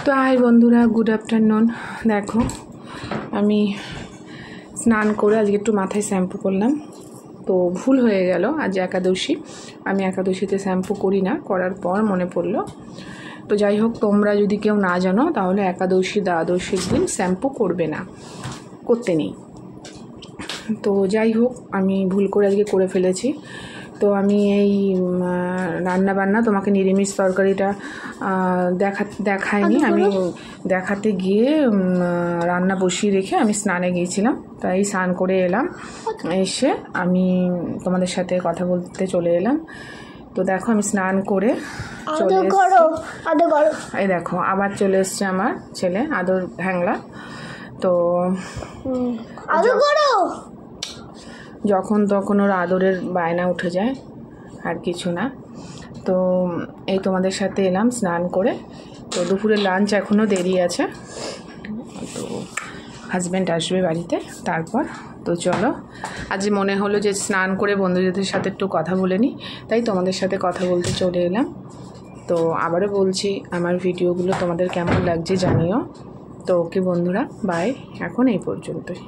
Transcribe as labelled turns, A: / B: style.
A: তো হাই বন্ধুরা, good afternoon. দেখো আমি স্নান করে আজকে একটু মাথায় শ্যাম্পু করলাম। তো ভুল হয়ে গেল, আজ একাদশী। আমি একাদশীতে শ্যাম্পু করি না, করার পর মনে পড়লো। তো যাই হোক, তোমরা যদি কেউ না জানো তাহলে একাদশী দ্বাদশীর দিন শ্যাম্পু করবে না, করতে নেই। তো যাই হোক, আমি ভুল করে আজকে করে ফেলেছি। তো আমি এই রান্না বান্না তোমাকে নিরামিষ তরকারিটা দেখাইনি। আমি দেখাতে গিয়ে রান্না বসিয়ে রেখে আমি স্নানে গিয়েছিলাম। তাই স্নান করে এলাম, এসে আমি তোমাদের সাথে কথা বলতে চলে এলাম। তো দেখো আমি স্নান করে চলে এসেছি। এই দেখো আবার চলে এসছে আমার ছেলে আদর হ্যাংলা। তো যখন তখন ওর আদরের বায়না উঠে যায়, আর কিছু না। তো এই তোমাদের সাথে এলাম স্নান করে। তো দুপুরের লাঞ্চ এখনও দেরি আছে, তো হাজব্যান্ড আসবে বাড়িতে তারপর। তো চলো, আজ মনে হলো যে স্নান করে বন্ধুদের সাথে একটু কথা বলে নিই, তাই তোমাদের সাথে কথা বলতে চলে এলাম। তো আবারও বলছি, আমার ভিডিওগুলো তোমাদের কেমন লাগছে জানিও। তো ওকে বন্ধুরা, বাই, এখন এই পর্যন্তই।